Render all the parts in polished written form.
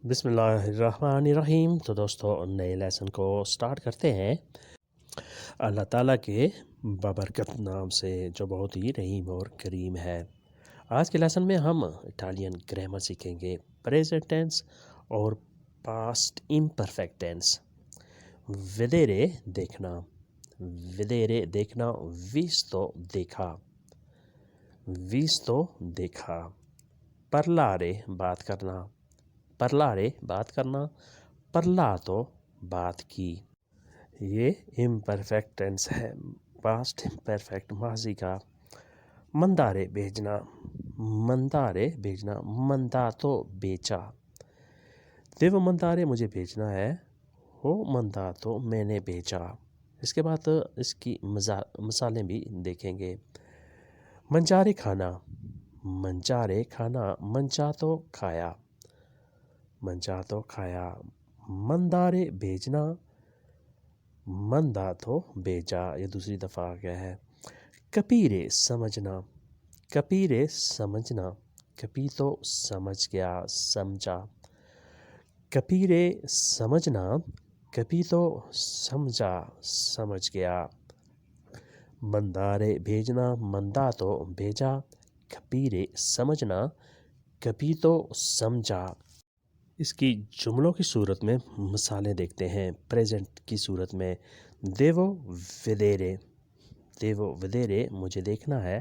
بسم اللہ الرحمن الرحیم۔ تو دوستو نئے لیسن کو سٹارٹ کرتے ہیں اللہ تعالیٰ کے بابرکت نام سے جو بہت ہی رحیم اور کریم ہے۔ آج کے لیسن میں ہم اٹالین گرامر سیکھیں گے، پریزنٹ ٹینس اور پاسٹ امپرفیکٹ ٹینس۔ ودیرے دیکھنا، ودیرے دیکھنا، ویستو دیکھا، ویستو دیکھا۔ پرلارے بات کرنا، پرلارے بات کرنا، پرلاتو بات کی۔ یہ امپرفیکٹ ٹینس ہے، پاسٹ امپرفیکٹ ماضی کا۔ مندارے بھیجنا، مندارے بھیجنا، منداتو بیچا۔ دیو مندارے مجھے بھیجنا ہے، ہو منداتو میں نے بھیجا۔ اس کے بعد اس کی مثالیں بھی دیکھیں گے۔ منجارے کھانا، منجارے کھانا، منجاتو کھایا، منجاتو کھایا۔ مندارے بھیجنا، منداتو بھیجا۔ یہ دوسری دفعہ آ گیا ہے۔ کپیرے سمجھنا، کپیرے سمجھنا، کپیتو سمجھ گیا، سمجھا۔ کپیرے سمجھنا، کپیتو سمجھا، سمجھ گیا۔ مندارے بھیجنا، منداتو بھیجا، کپیرے سمجھنا، کپیتو سمجھا۔ اس کی جملوں کی صورت میں مثالیں دیکھتے ہیں۔ پریزنٹ کی صورت میں دیو ودیرے، دیو ودیرے مجھے دیکھنا ہے،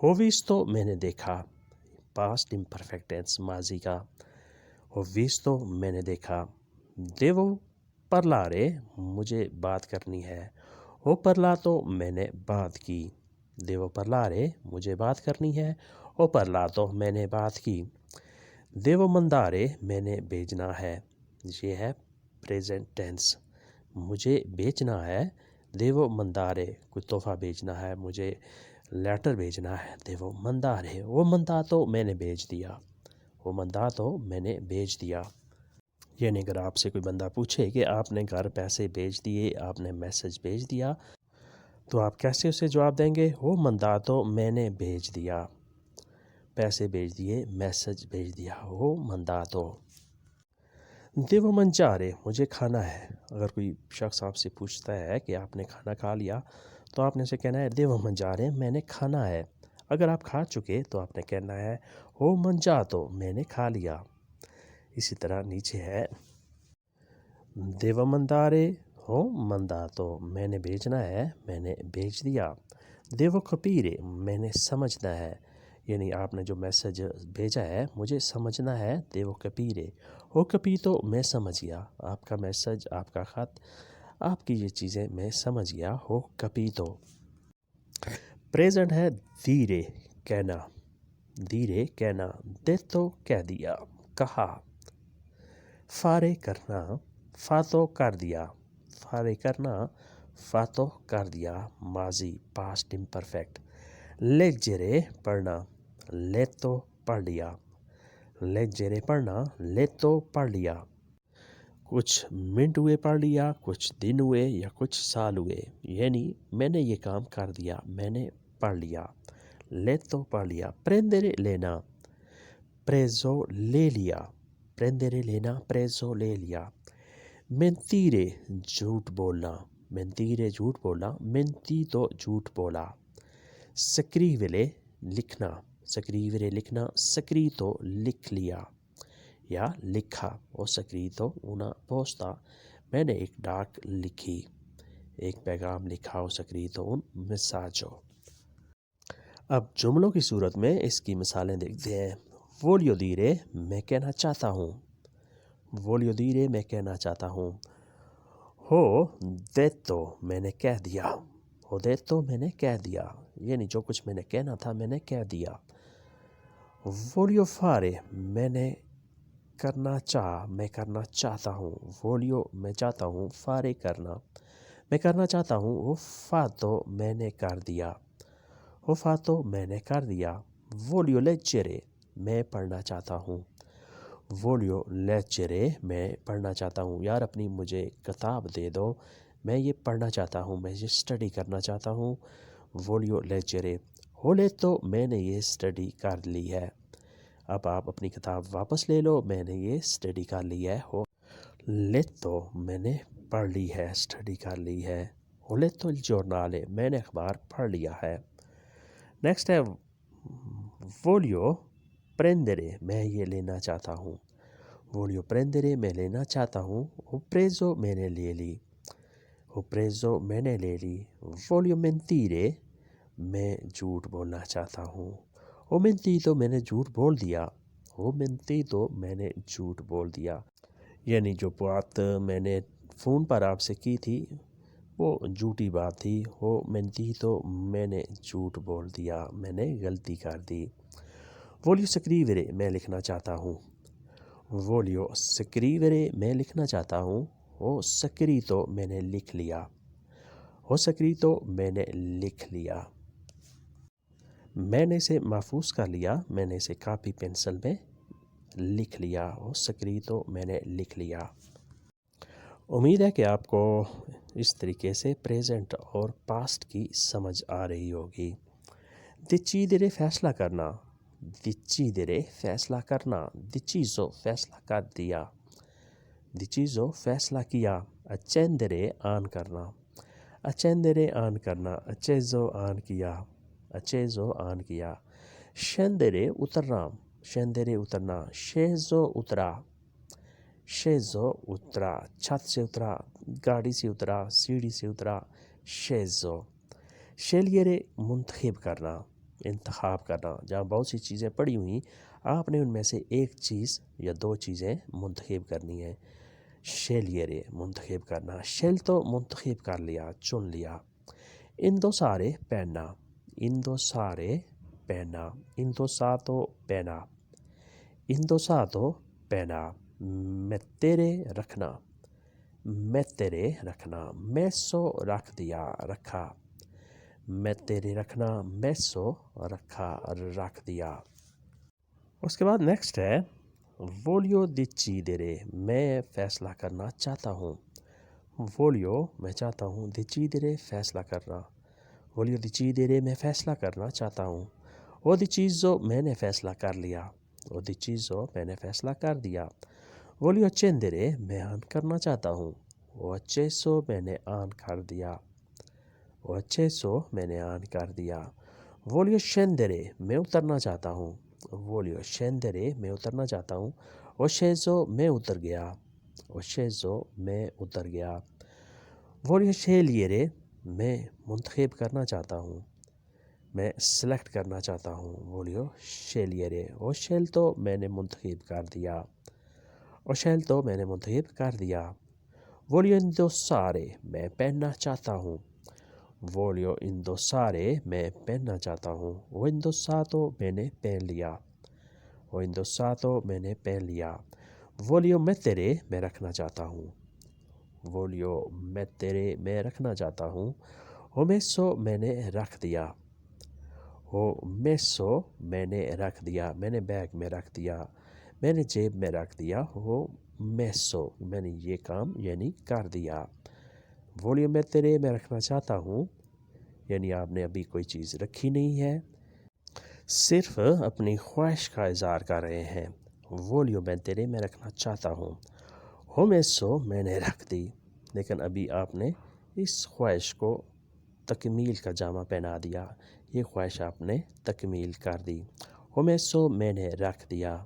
ہو ویستو میں نے دیکھا، پاسٹ امپرفیکٹ ٹینس ماضی کا۔ ہو ویستو میں نے دیکھا۔ دیو پرلارے مجھے بات کرنی ہے، ہو پرلاتو میں نے بات کی۔ دیو پرلارے مجھے بات کرنی ہے، ہو پرلاتو میں نے بات کی۔ دیو مندارے میں نے بھیجنا ہے، یہ ہے پریزنٹ ٹینس۔ مجھے بیچنا ہے، دیو مندارے، کوئی تحفہ بھیجنا ہے، مجھے لیٹر بھیجنا ہے، دیو مندارے۔ وہ منداتو میں نے بھیج دیا، وہ منداتو میں نے بھیج دیا۔ یعنی اگر آپ سے کوئی بندہ پوچھے کہ آپ نے گھر پیسے بھیج دیے، آپ نے میسج بھیج دیا، تو آپ کیسے اسے جواب دیں گے؟ وہ منداتو میں نے بھیج دیا، پیسے بھیج دیے، میسج بھیج دیا، وہ منداتو۔ دیو منجارے مجھے کھانا ہے۔ اگر کوئی شخص آپ سے پوچھتا ہے کہ آپ نے کھانا کھا لیا، تو آپ نے اسے کہنا ہے دیو منجارے میں نے کھانا ہے۔ اگر آپ کھا چکے تو آپ نے کہنا ہے ہو منجاتو میں نے کھا لیا۔ اسی طرح نیچے ہے دیو مندارے ہو منداتو میں نے بھیجنا ہے، میں نے بھیج دیا۔ دیو کپیرے میں نے سمجھنا ہے، یعنی آپ نے جو میسج بھیجا ہے مجھے سمجھنا ہے، دیو کپیرے۔ ہو کپیتو میں سمجھ گیا، آپ کا میسج، آپ کا خط، آپ کی یہ چیزیں میں سمجھ گیا، ہو کپیتو۔ پریزنٹ ہے دھیرے کہنا، دھیرے کہنا، دیتو کہہ دیا، کہا۔ فارے کرنا، فاتو کر دیا، فارے کرنا، فاتو کر دیا، ماضی پاسٹ امپرفیکٹ۔ لیجرے پڑھنا، لیتو پڑھ لیا، لیجرے پڑھنا، لیتو پڑھ لیا۔ کچھ منٹ ہوئے پڑھ لیا، کچھ دن ہوئے یا کچھ سال ہوئے، یعنی میں نے یہ کام کر دیا، میں نے پڑھ لیا، لیتو پڑھ لیا۔ پریندرے لینا، پریزو لے لیا، پریندرے لینا، پریزو لے لیا۔ منتیرے جھوٹ بولنا، منتیرے جھوٹ بولنا، منتیتو جھوٹ بولا۔ سکریولے لکھنا، سکریورے لکھنا، سکریتو لکھ لیا یا لکھا۔ وہ سکریتو اونا پوستا، میں نے ایک ڈاک لکھی، ایک پیغام لکھا، وہ سکریتو ان مساجو۔ اب جملوں کی صورت میں اس کی مثالیں دیکھتے ہیں۔ وولیو دیرے میں کہنا چاہتا ہوں، وولیو دیرے میں کہنا چاہتا ہوں۔ ہو دیتو میں نے کہہ دیا، ہو دیتو میں نے کہہ دیا، یعنی جو کچھ میں نے کہنا تھا میں نے کہہ دیا۔ وولیو فارے میں نے کرنا چاہ، میں کرنا چاہتا ہوں، وولیو میں چاہتا ہوں، فارے کرنا، میں کرنا چاہتا ہوں، وہ فاتو میں نے کر دیا، وہ فاتو میں نے کر دیا۔ وولیو لیچرے میں پڑھنا چاہتا ہوں، وولیو لیچرے میں پڑھنا چاہتا ہوں، یار اپنی مجھے کتاب دے دو، میں یہ پڑھنا چاہتا ہوں، میں یہ اسٹڈی کرنا چاہتا ہوں، وولیو لیچرے۔ ہو لیتو میں نے یہ اسٹڈی کر لی ہے، اب آپ اپنی کتاب واپس لے لو. میں نے یہ اسٹڈی کر لی ہے. ہو لیتو میں نے پڑھ لی ہے، اسٹڈی کر لی ہے. ہو لیتو il giornale میں نے اخبار پڑھ لیا ہے. نیکسٹ ہے voglio prendere میں یہ لینا چاہتا ہوں. voglio prendere میں لینا چاہتا ہوں. ho preso میں نے لے لی. ho preso میں نے لے لی. voglio mentire میں جھوٹ بولنا چاہتا ہوں. ho mentito میں نے جھوٹ بول دیا. ho mentito میں نے جھوٹ بول دیا. یعنی جو بات میں نے فون پر آپ سے کی تھی وہ جھوٹی بات تھی. ho mentito میں نے جھوٹ بول دیا، میں نے غلطی کر دی. voglio scrivere میں لکھنا چاہتا ہوں. voglio scrivere میں لکھنا چاہتا ہوں. ho scritto میں نے لکھ لیا. ho scritto میں نے لکھ لیا. میں نے اسے محفوظ کر لیا، میں نے اسے کاپی پینسل میں لکھ لیا. ho scritto میں نے لکھ لیا. امید ہے کہ آپ کو اس طریقے سے پریزنٹ اور پاسٹ کی سمجھ آ رہی ہوگی. decidere فیصلہ کرنا. decidere فیصلہ کرنا. deciso فیصلہ کر دیا. deciso فیصلہ کیا. accendere آن کرنا. accendere آن کرنا. acceso آن کیا. acceso آن کیا. scendere اترنا. scendere اترنا. sceso اترا. sceso اترا. چھت سے اترا، گاڑی سے اترا، سیڑھی سے اترا. sceso. scegliere منتخب کرنا، انتخاب کرنا. جہاں بہت سی چیزیں پڑی ہوئیں، آپ نے ان میں سے ایک چیز یا دو چیزیں منتخب کرنی ہیں. scegliere منتخب کرنا. scelto منتخب کر لیا، چن لیا. indossare پہننا. indossare پہننا. indossato پہنا. indossato پہنا. mettere رکھنا. mettere رکھنا. messo رکھ دیا، رکھا. mettere رکھنا. messo رکھا، رکھ دیا. اس کے بعد نیکسٹ ہے voglio decidere میں فیصلہ کرنا چاہتا ہوں. voglio میں چاہتا ہوں. decidere فیصلہ کرنا. voglio decidere میں فیصلہ کرنا چاہتا ہوں. ho deciso میں نے فیصلہ کر لیا. ho deciso میں نے فیصلہ کر دیا. voglio accendere میں آن کرنا چاہتا ہوں. ho acceso میں نے آن کر دیا. ho acceso میں نے آن کر دیا. voglio scendere میں اترنا چاہتا ہوں. voglio scendere میں اترنا چاہتا ہوں. ho sceso میں اتر گیا. ho sceso میں اتر گیا. voglio scegliere میں منتخب کرنا چاہتا ہوں، میں سلیکٹ کرنا چاہتا ہوں. voglio scegliere. ho scelto میں نے منتخب کر دیا. ho scelto میں نے منتخب کر دیا. voglio indossare میں پہننا چاہتا ہوں. voglio indossare میں پہننا چاہتا ہوں. ho indossato میں نے پہن لیا. ho indossato میں نے پہن لیا. voglio mettere میں رکھنا چاہتا ہوں. voglio mettere میں رکھنا چاہتا ہوں. ho messo میں نے رکھ دیا. ho messo میں نے رکھ دیا، میں نے بیگ میں رکھ دیا، میں نے جیب میں رکھ دیا. ho messo میں نے یہ کام یعنی کر دیا. voglio mettere میں رکھنا چاہتا ہوں یعنی آپ نے ابھی کوئی چیز رکھی نہیں ہے، صرف اپنی خواہش کا اظہار کر رہے ہیں. voglio mettere میں رکھنا چاہتا ہوں. ho messo میں نے رکھ دی، لیکن ابھی آپ نے اس خواہش کو تکمیل کا جامہ پہنا دیا، یہ خواہش آپ نے تکمیل کر دی. ho messo میں نے رکھ دیا.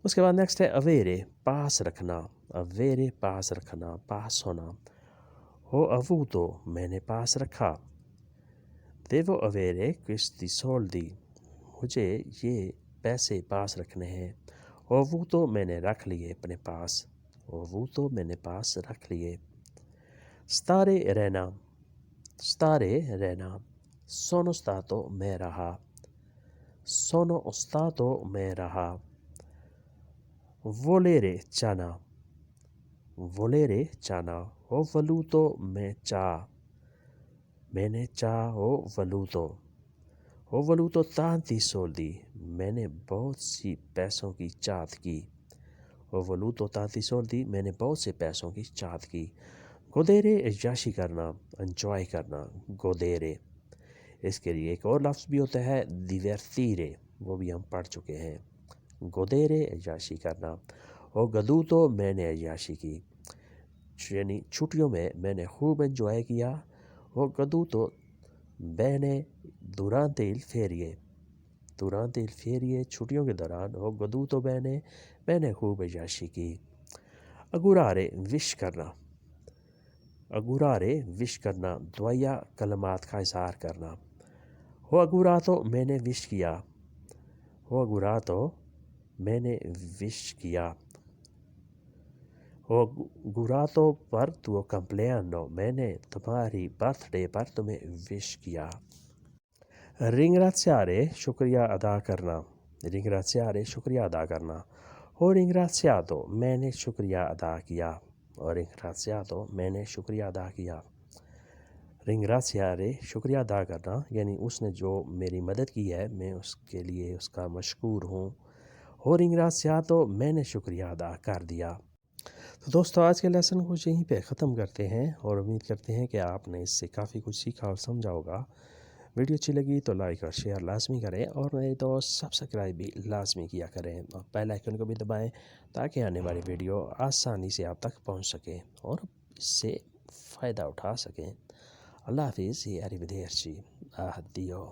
اس کے بعد نیکسٹ ہے avere پاس رکھنا. avere پاس رکھنا، پاس ہونا. ho avuto میں نے پاس رکھا. devo avere questi soldi مجھے یہ پیسے پاس رکھنے ہیں. ho avuto میں نے رکھ لیے اپنے پاس. ho avuto میں نے پاس رکھ لیے. stare رہنا. stare رہنا. sono stato میں رہا. sono stato میں رہا. volere چاہنا. volere چاہنا. ho voluto میں چاہ، میں نے چاہ. ho voluto. ho voluto tanti soldi میں نے بہت سی پیسوں کی چاہت کی. ho voluto tanti soldi میں نے بہت سے پیسوں کی چاہت کی. godere عیاشی کرنا، انجوائے کرنا. godere. اس کے لیے ایک اور لفظ بھی ہوتا ہے divertire. وہ بھی ہم پڑھ چکے ہیں۔ گودیرے عیاشی کرنا، اور گدو تو میں نے عیاشی کی، یعنی چھٹیوں میں میں نے خوب انجوائے کیا، وہ گدو تو میں نے durante il ferie چھٹیوں کے دوران، وہ گدو تو میں نے خوب عیاشی کی۔ اگورارے وش کرنا، دعائیا کلمات کا اظہار کرنا، ہو اگورا تو میں نے وش کیا، ہو اگورا تو میں نے وش کیا، ہو گوراتو پر تو کمپلیانو، میں نے تمہاری برتھ ڈے پر تمہیں وش کیا۔ رنگراتسیارے شکریہ ادا کرنا، رنگراتسیارے شکریہ ادا کرنا، ہو رنگراتسیاتو میں نے شکریہ ادا کیا، اور رنگراتسیاتو میں نے شکریہ ادا کیا۔ رنگراتسیارے شکریہ ادا کرنا، یعنی اس نے جو میری مدد کی ہے میں اس کے لیے اس کا مشکور ہوں، ہو رنگراتسیاتو میں نے شکریہ ادا کر دیا۔ تو دوستو آج کے لیسن کو یہیں پہ ختم کرتے ہیں، اور امید کرتے ہیں کہ آپ نے اس سے کافی کچھ سیکھا اور سمجھا ہوگا۔ ویڈیو اچھی لگی تو لائک اور شیئر لازمی کریں، اور نہیں تو سبسکرائب بھی لازمی کیا کریں، اور بیل آئیکن کو بھی دبائیں تاکہ آنے والی ویڈیو آسانی سے آپ تک پہنچ سکیں اور اس سے فائدہ اٹھا سکیں۔ اللہ حافظ، یہ arrivederci، آدیو۔